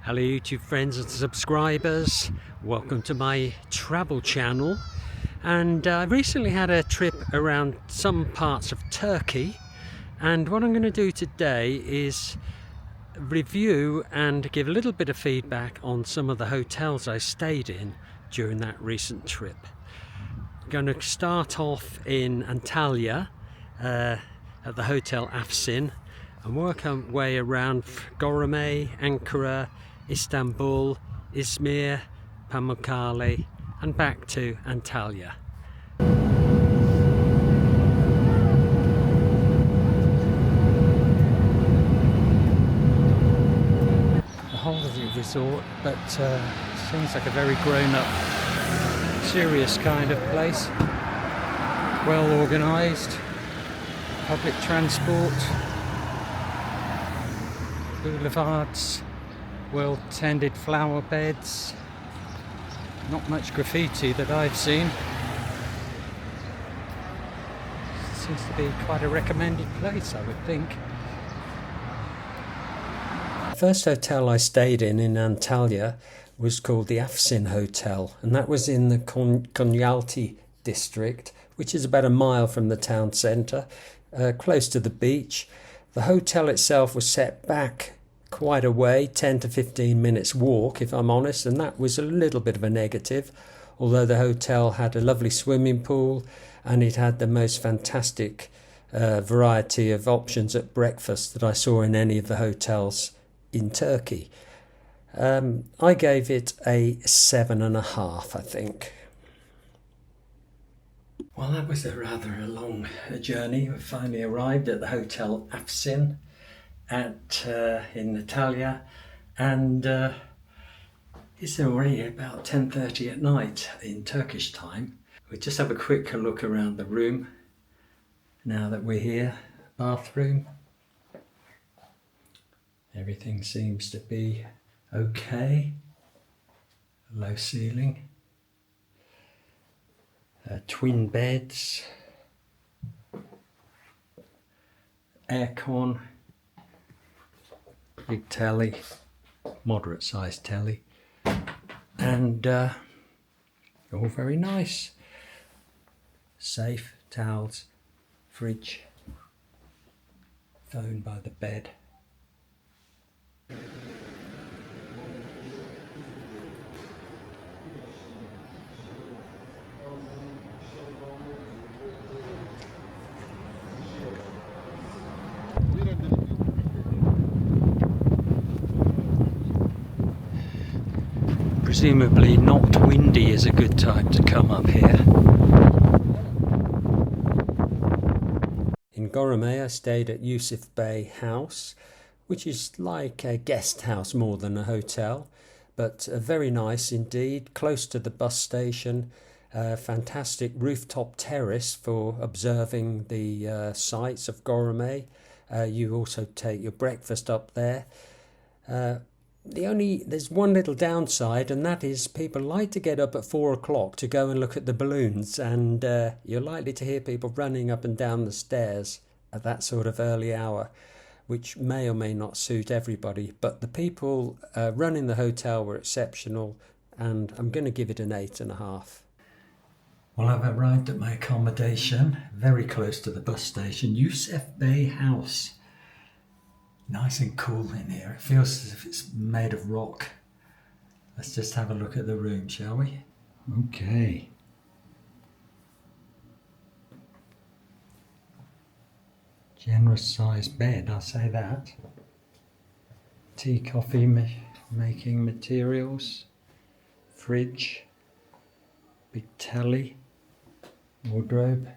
Hello YouTube friends and subscribers, welcome to my travel channel. And I recently had a trip around some parts of Turkey, and what I'm going to do today is review and give a little bit of feedback on some of the hotels I stayed in during that recent trip. I'm going to start off in Antalya at the Hotel Afsin and work our way around Göreme, Ankara, Istanbul, Izmir, Pamukkale and back to Antalya. The whole of the resort, but seems like a very grown-up, serious kind of place. Well organised, public transport, boulevards, well tended flower beds, not much graffiti that I've seen. Seems to be quite a recommended place, I would think. The first hotel I stayed in Antalya was called the Afsin Hotel, and that was in the Konyaaltı district, which is about a mile from the town centre, close to the beach. The hotel itself was set back quite a way, 10 to 15 minutes walk if I'm honest, and that was a little bit of a negative, although the hotel had a lovely swimming pool and it had the most fantastic variety of options at breakfast that I saw in any of the hotels in Turkey. I gave it a 7.5, I think. Well, that was a rather long journey. We finally arrived at the Hotel Afsin in Antalya, and it's already about 10:30 at night in Turkish time. We'll just have a quick look around the room now that we're here. Bathroom. Everything seems to be okay. Low ceiling. Twin beds. Aircon. Big telly, moderate sized telly, and all very nice. Safe, towels, fridge, phone by the bed. Presumably not windy is a good time to come up here. In Göreme I stayed at Yusuf Bey House, which is like a guest house more than a hotel, but very nice indeed, close to the bus station, fantastic rooftop terrace for observing the sights of Göreme. You also take your breakfast up there. There's one little downside, and that is people like to get up at 4 o'clock to go and look at the balloons, and you're likely to hear people running up and down the stairs at that sort of early hour, which may or may not suit everybody. But the people running the hotel were exceptional, and I'm going to give it an 8.5. Well, I've arrived at my accommodation, very close to the bus station, Yusuf Bey House. Nice and cool in here. It feels as if it's made of rock. Let's just have a look at the room, shall we? Okay. Generous sized bed, I'll say that. Tea, coffee making materials. Fridge. Big telly. Wardrobe.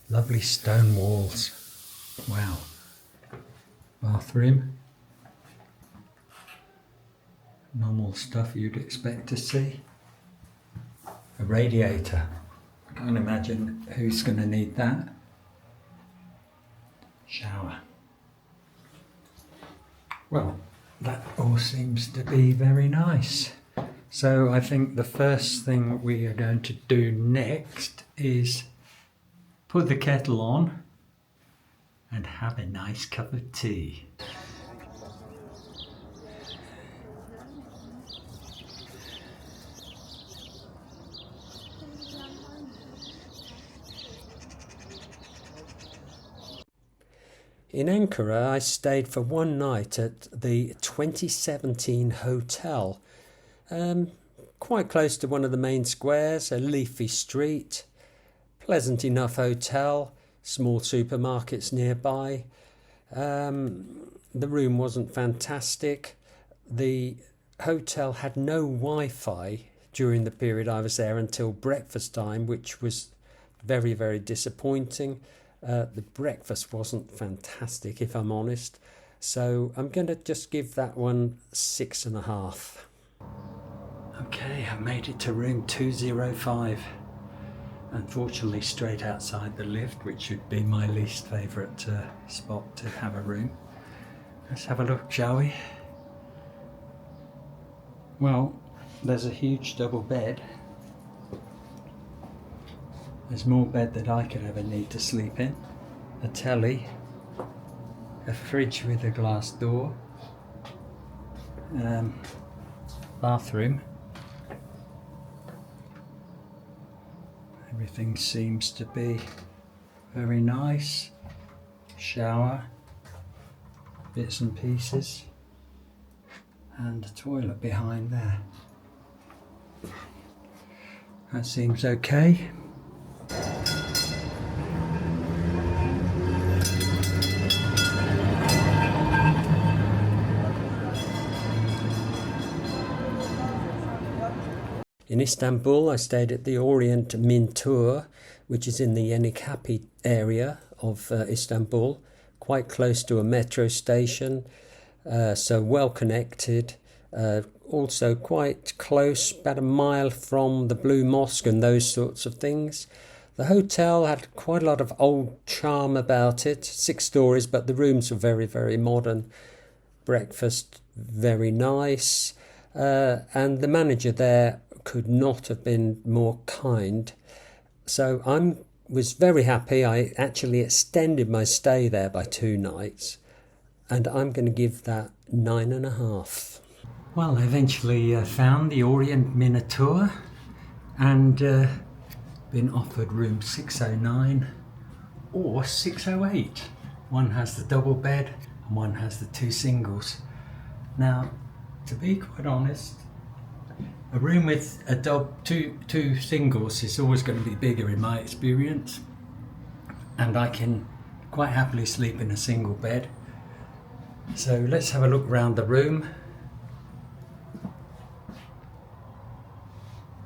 Lovely stone walls. Wow. Bathroom. Normal stuff you'd expect to see. A radiator. I can't imagine who's going to need that. Shower. Well, that all seems to be very nice. So I think the first thing we are going to do next is put the kettle on and have a nice cup of tea. In Ankara, I stayed for one night at the 2017 hotel, quite close to one of the main squares, a leafy street, pleasant enough hotel, small supermarkets nearby. The room wasn't fantastic. The hotel had no Wi-Fi during the period I was there until breakfast time, which was very, very disappointing. The breakfast wasn't fantastic, if I'm honest. So I'm going to just give that one 6.5. Okay, I made it to room 205. Unfortunately, straight outside the lift, which would be my least favourite spot to have a room. Let's have a look, shall we? Well, there's a huge double bed. There's more bed than I could ever need to sleep in. A telly, a fridge with a glass door, bathroom. Everything seems to be very nice. Shower, bits and pieces, and a toilet behind there. That seems okay. In Istanbul, I stayed at the Orient Mintour, which is in the Yenikapi area of Istanbul, quite close to a metro station, so well connected. Also quite close, about a mile from the Blue Mosque and those sorts of things. The hotel had quite a lot of old charm about it, 6 stories, but the rooms were very, very modern. Breakfast, very nice. And the manager there could not have been more kind. So I was very happy. I actually extended my stay there by 2 nights, and I'm going to give that 9.5. Well, I eventually found the Orient Minotaur and been offered room 609 or 608. One has the double bed and one has the 2 singles. Now, to be quite honest, a room with two singles is always going to be bigger in my experience, and I can quite happily sleep in a single bed. So let's have a look around the room.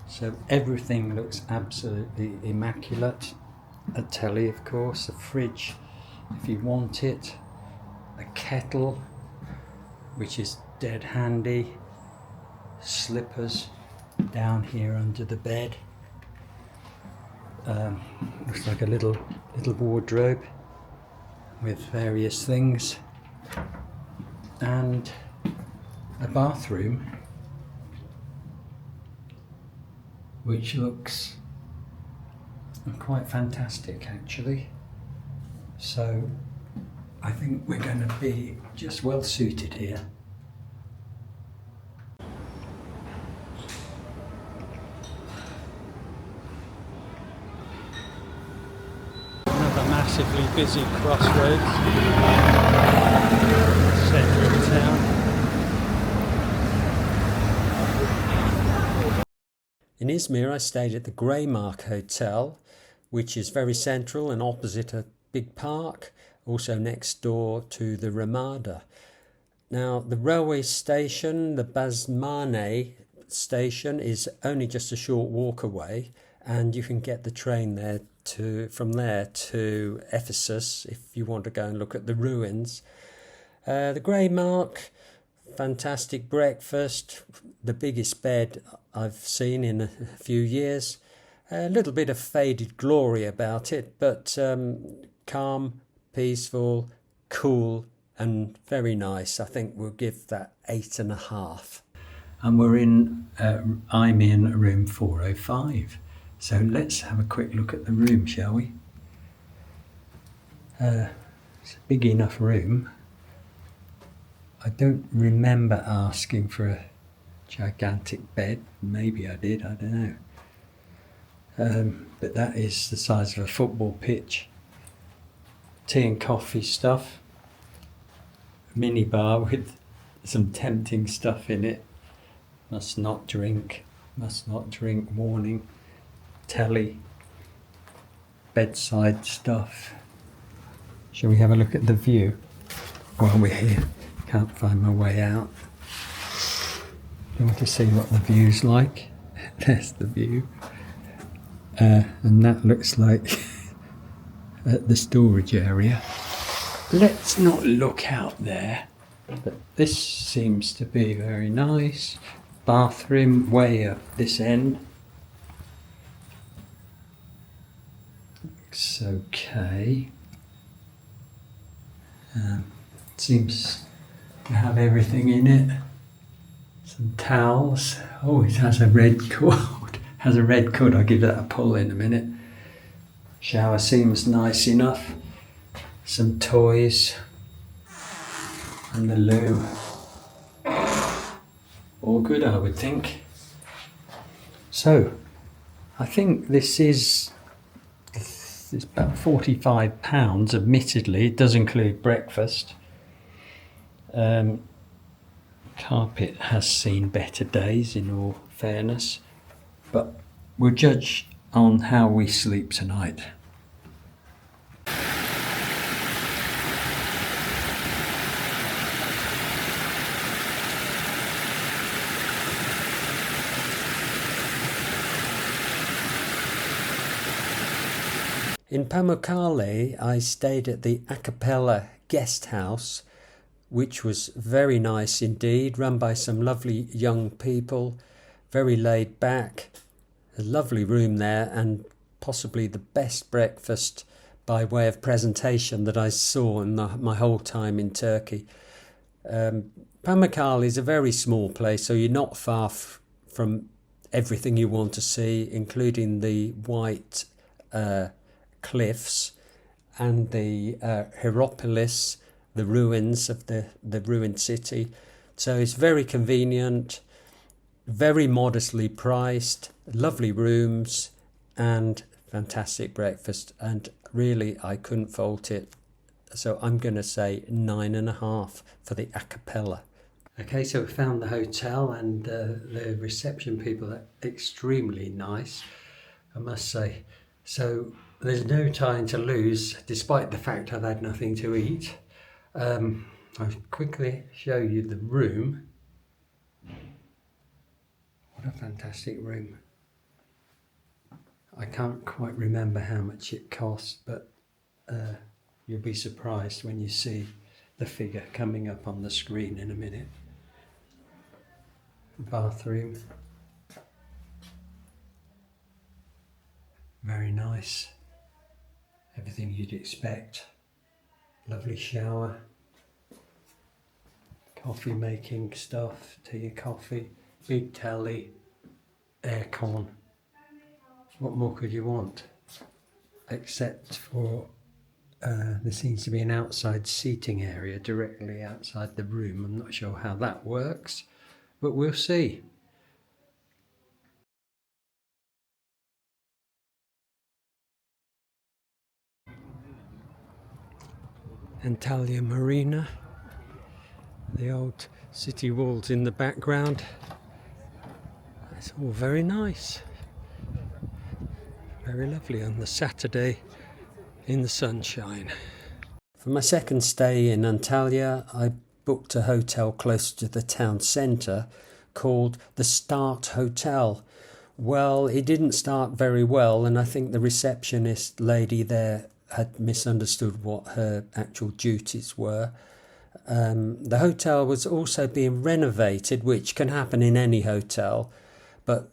So everything looks absolutely immaculate. A telly, of course, a fridge if you want it, a kettle which is dead handy, slippers down here under the bed. Looks like a little wardrobe with various things, and a bathroom which looks quite fantastic actually. So I think we're going to be just well suited here. Another massively busy crossroads, centre of town. In Izmir, I stayed at the Greymark Hotel, which is very central and opposite a big park, also next door to the Ramada. Now, the railway station, the Basmane station, is only just a short walk away, and you can get the train there from there to Ephesus if you want to go and look at the ruins. The Greymark, fantastic breakfast, the biggest bed I've seen in a few years. A little bit of faded glory about it, but calm, peaceful, cool, and very nice. I think we'll give that 8.5. And I'm in room 405. So let's have a quick look at the room, shall we? It's a big enough room. I don't remember asking for a gigantic bed. Maybe I did, I don't know. But that is the size of a football pitch. Tea and coffee stuff, mini bar with some tempting stuff in it. Must not drink warning. Telly, bedside stuff. Shall we have a look at the view while we're here? Can't find my way out. You want to see what the view's like? There's the view. And that looks like the storage area. Let's not look out there. But this seems to be very nice. Bathroom way up this end. Looks okay. Seems to have everything in it. Some towels. Oh, it has a red cord. Has a red cord. I'll give that a pull in a minute. Shower seems nice enough. Some toys. And the loo. All good, I would think. So, I think this is it's about £45. Admittedly, it does include breakfast. Carpet has seen better days, in all fairness, but we'll judge on how we sleep tonight. In Pamukkale, I stayed at the Akapella Guest House, which was very nice indeed, run by some lovely young people, very laid back, a lovely room there, and possibly the best breakfast by way of presentation that I saw in my whole time in Turkey. Pamukkale is a very small place, so you're not far from everything you want to see, including the white cliffs and the Hierapolis, the ruins of the ruined city. So it's very convenient, very modestly priced, lovely rooms and fantastic breakfast, and really I couldn't fault it. So I'm going to say 9.5 for the Akapella. Okay, so we found the hotel, and the reception people are extremely nice, I must say. So there's no time to lose, despite the fact I've had nothing to eat. I'll quickly show you the room. What a fantastic room. I can't quite remember how much it cost, but you'll be surprised when you see the figure coming up on the screen in a minute. Bathroom. Very nice. Everything you'd expect. Lovely shower. Coffee making stuff, tea, coffee, big telly, aircon. What more could you want? Except for there seems to be an outside seating area directly outside the room. I'm not sure how that works, but we'll see. Antalya Marina, the old city walls in the background. It's all very nice, very lovely on the Saturday in the sunshine. For my second stay in Antalya, I booked a hotel close to the town centre called the Start Hotel. Well, it didn't start very well, and I think the receptionist lady there had misunderstood what her actual duties were. The hotel was also being renovated, which can happen in any hotel, but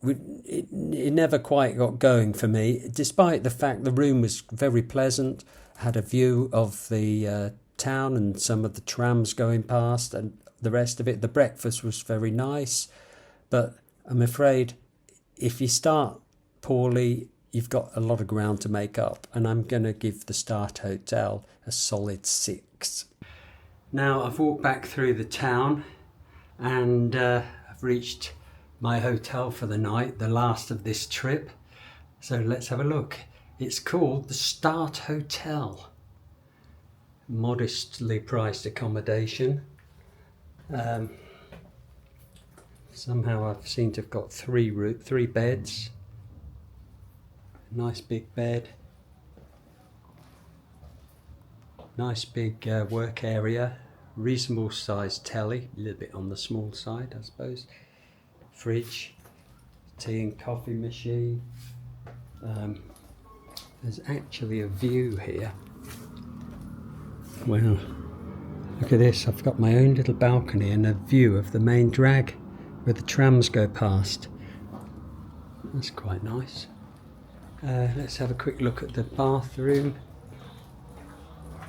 it never quite got going for me, despite the fact the room was very pleasant, had a view of the town and some of the trams going past and the rest of it. The breakfast was very nice, but I'm afraid if you start poorly, you've got a lot of ground to make up, and I'm going to give the Start Hotel a solid 6. Now I've walked back through the town and I've reached my hotel for the night, the last of this trip. So let's have a look. It's called the Start Hotel. modestly priced accommodation. Somehow I've seen to have got three beds. Nice big bed. Nice big work area. Reasonable sized telly, a little bit on the small side I suppose. Fridge, tea and coffee machine. There's actually a view here. Well, look at this, I've got my own little balcony and a view of the main drag where the trams go past. That's quite nice. Let's have a quick look at the bathroom.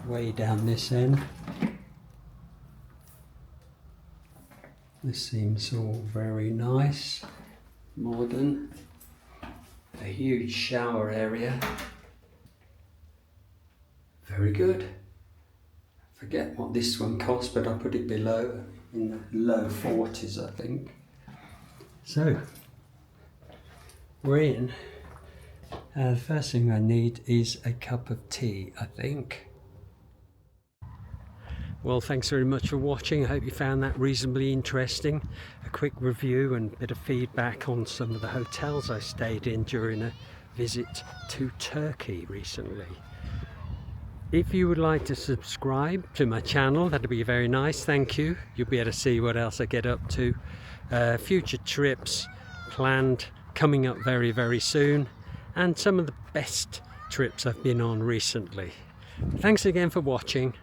Way down this end. This seems all very nice, modern. A huge shower area. Very good. Forget what this one cost, but I put it below, in the low 40s I think. So, we're in. The first thing I need is a cup of tea, I think. Well, thanks very much for watching. I hope you found that reasonably interesting. A quick review and bit of feedback on some of the hotels I stayed in during a visit to Turkey recently. If you would like to subscribe to my channel, that'd be very nice, thank you. You'll be able to see what else I get up to. Future trips planned, coming up very, very soon. And some of the best trips I've been on recently. Thanks again for watching.